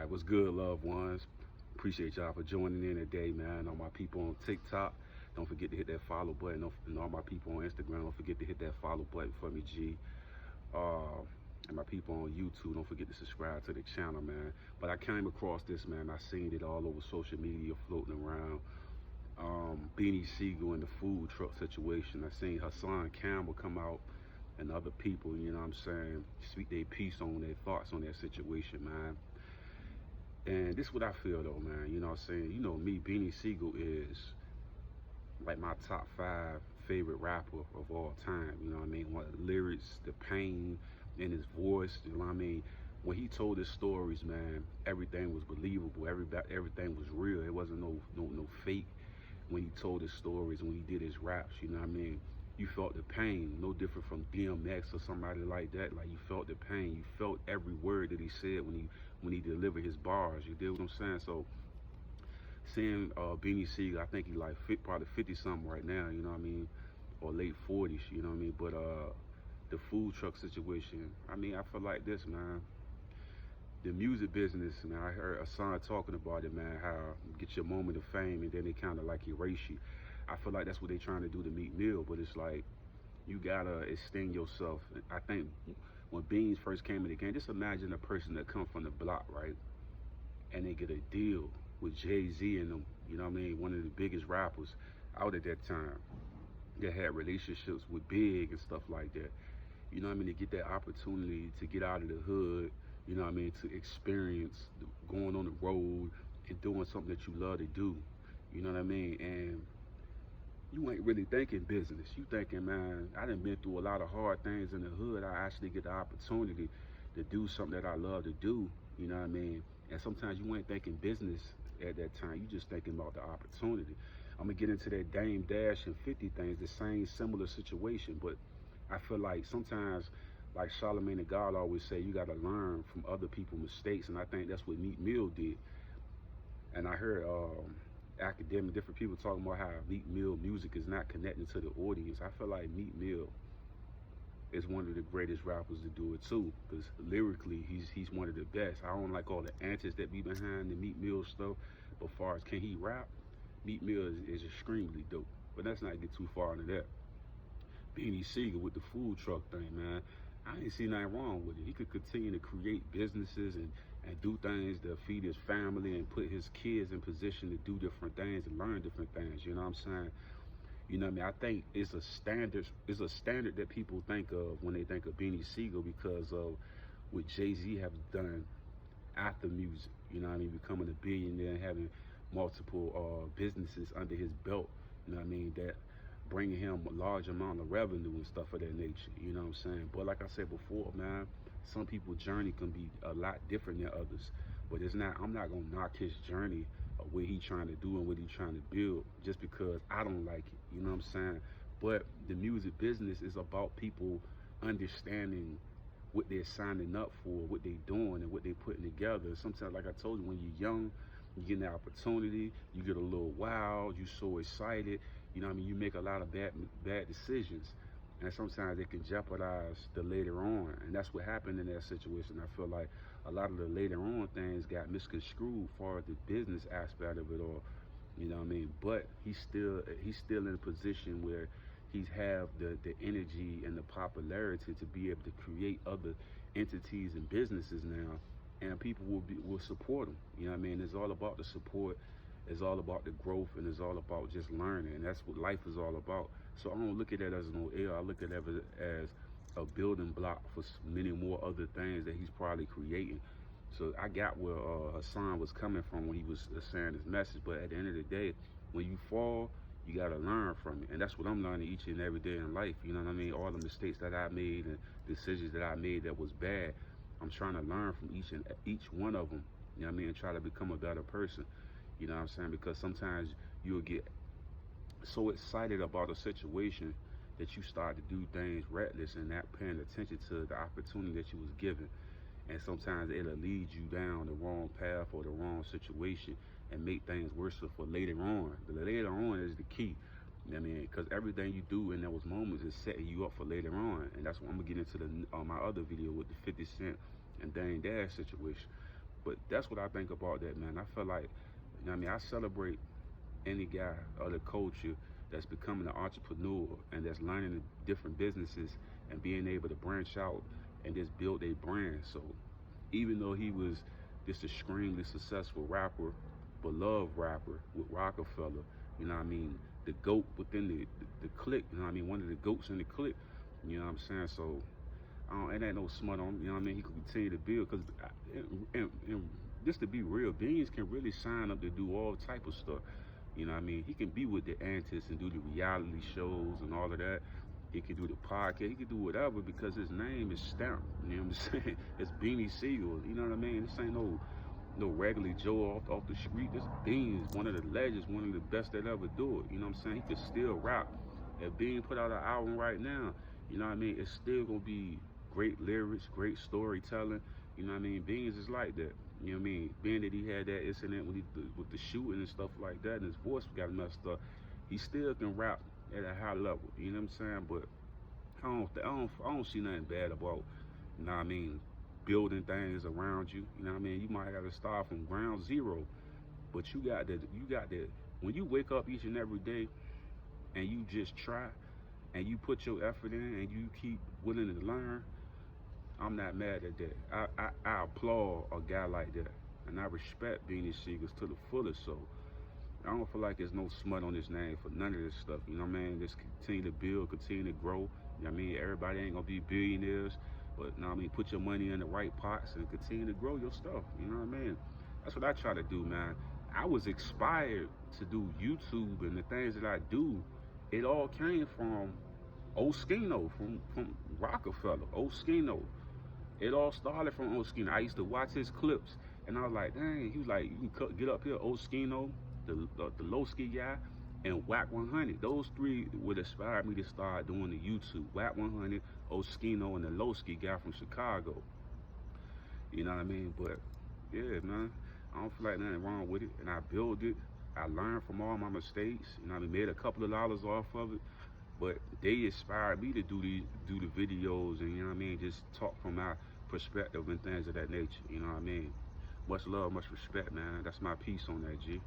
Alright, what's good, loved ones? Appreciate y'all for joining in today, man. All my people on TikTok, don't forget to hit that follow button. And all my people on Instagram, don't forget to hit that follow button for me, G. And my people on YouTube, don't forget to subscribe to the channel, man. But I came across this, man. I seen it all over social media floating around. Beanie Sigel and the food truck situation. I seen HASSAN Campbell come out and other people, you know what I'm saying, speak their piece on their thoughts on that situation, man. And this is what I feel though, man. You know what I'm saying? You know me, Beanie Sigel is like my top 5 favorite rapper of all time. You know what I mean? One of the lyrics, the pain in his voice, you know what I mean? When he told his stories, man, everything was believable. Everything was real. It wasn't no fake when he told his stories, when he did his raps, you know what I mean? You felt the pain, no different from DMX or somebody like that. Like, you felt the pain. You felt every word that he said when he delivered his bars. You did what I'm saying? So seeing Beanie Sigel, I think he like probably 50 something right now, you know what I mean, or late 40s, you know what I mean. But the food truck situation, I mean, I feel like this, man. The music business, man, I heard Hassan talking about it, man, how you get your moment of fame and then they kind of like erase you. I feel like that's what they're trying to do to Meek Mill, but it's like, you gotta extend yourself. I think when Beans first came in the game, just imagine a person that come from the block, right? And they get a deal with Jay-Z and them, you know what I mean? One of the biggest rappers out at that time that had relationships with Big and stuff like that. You know what I mean? To get that opportunity to get out of the hood, you know what I mean? To experience going on the road and doing something that you love to do. You know what I mean? And you ain't really thinking business. You thinking, man, I done been through a lot of hard things in the hood. I actually get the opportunity to do something that I love to do. You know what I mean? And sometimes you ain't thinking business at that time. You just thinking about the opportunity. I'm gonna get into that Dame Dash and 50 things, the same similar situation. But I feel like sometimes, like Charlamagne the God always say, you gotta learn from other people's mistakes. And I think that's what Meek Mill did. And I heard academic, different people talking about how Meek Mill music is not connecting to the audience. I feel like Meek Mill is one of the greatest rappers to do it too, because lyrically he's one of the best. I don't like all the antics that be behind the Meek Mill stuff, but far as can he rap, Meek Mill is extremely dope. But let's not get too far into that. Beanie Sigel with the food truck thing, man, I ain't see nothing wrong with it. He could continue to create businesses and do things to feed his family and put his kids in position to do different things and learn different things, you know what I'm saying? You know what I mean? I think it's a standard that people think of when they think of Beanie Sigel because of what Jay-Z has done after music, you know what I mean? Becoming a billionaire and having multiple businesses under his belt, you know what I mean? That bringing him a large amount of revenue and stuff of that nature, you know what I'm saying? But like I said before, man, some people's journey can be a lot different than others. But it's not, I'm not gonna knock his journey of what he's trying to do and what he's trying to build just because I don't like it, you know what I'm saying? But the music business is about people understanding what they're signing up for, what they're doing and what they're putting together. Sometimes, like I told you, when you're young, you get an opportunity, you get a little wild, you're so excited, you know what I mean? You make a lot of bad decisions. And sometimes it can jeopardize the later on. And that's what happened in that situation. I feel like a lot of the later on things got misconstrued for the business aspect of it all. You know what I mean? But he's still in a position where he's have the energy and the popularity to be able to create other entities and businesses now, and people will support him. You know what I mean? It's all about the support. It's all about the growth, and it's all about just learning. And that's what life is all about. So I don't look at that as no air. I look at it as a building block for many more other things that he's probably creating. So I got where Hassan was coming from when he was saying his message. But at the end of the day, when you fall, you got to learn from it. And that's what I'm learning each and every day in life. You know what I mean? All the mistakes that I made and decisions that I made that was bad, I'm trying to learn from each one of them. You know what I mean? And try to become a better person. You know what I'm saying? Because sometimes you'll get so excited about a situation that you start to do things reckless and not paying attention to the opportunity that you was given. And sometimes it'll lead you down the wrong path or the wrong situation and make things worse for later on. The later on is the key. You know what I mean? Because everything you do in those moments is setting you up for later on. And that's what I'm going to get into my other video with the 50 Cent and Dame Dash situation. But that's what I think about that, man. I feel like, you know what I mean, I celebrate any guy or the culture that's becoming an entrepreneur and that's learning the different businesses and being able to branch out and just build a brand. So even though he was this extremely successful rapper, beloved rapper with Rockefeller, you know what I mean, the GOAT within the clique, you know what I mean, one of the GOATs in the clique, you know what I'm saying? So it ain't no smut on him, you know what I mean? He can continue to build, because and just to be real, Beans can really sign up to do all type of stuff. You know what I mean? He can be with the antics and do the reality shows and all of that. He can do the podcast. He can do whatever because his name is stamped. You know what I'm saying? It's Beanie Sigel. You know what I mean? This ain't no regular Joe off the street. This Bean is one of the legends, one of the best that ever do it. You know what I'm saying? He can still rap. If Bean put out an album right now, you know what I mean? It's still gonna be great lyrics, great storytelling. You know what I mean? Beans is like that. You know what I mean? Being that he had that incident with the shooting and stuff like that, and his voice got messed up, he still can rap at a high level. You know what I'm saying? But I don't see nothing bad about, you know what I mean, building things around you. You know what I mean? You might have to start from ground zero, but you got to when you wake up each and every day and you just try and you put your effort in and you keep willing to learn, I'm not mad at that. I applaud a guy like that, and I respect Beanie Sigel to the fullest. So I don't feel like there's no smut on his name for none of this stuff. You know what I mean? Just continue to build, continue to grow. You know what I mean? Everybody ain't gonna be billionaires, but you know what I mean? Put your money in the right pots and continue to grow your stuff. You know what I mean? That's what I try to do, man. I was inspired to do YouTube, and the things that I do, it all came from Oskino, from Rockefeller, Oskino. It all started from Oskino. I used to watch his clips, and I was like, dang, he was like, you can get up here, Oskino, the low-ski guy, and Whack 100. Those three would inspire me to start doing the YouTube. Whack 100, Oskino, and the low-ski guy from Chicago. You know what I mean? But, yeah, man, I don't feel like nothing wrong with it, and I built it. I learned from all my mistakes. You know what I mean? Made a couple of dollars off of it. But they inspired me to do the videos, and you know what I mean, just talk from my perspective and things of that nature. You know what I mean? Much love, much respect, man. That's my piece on that, G.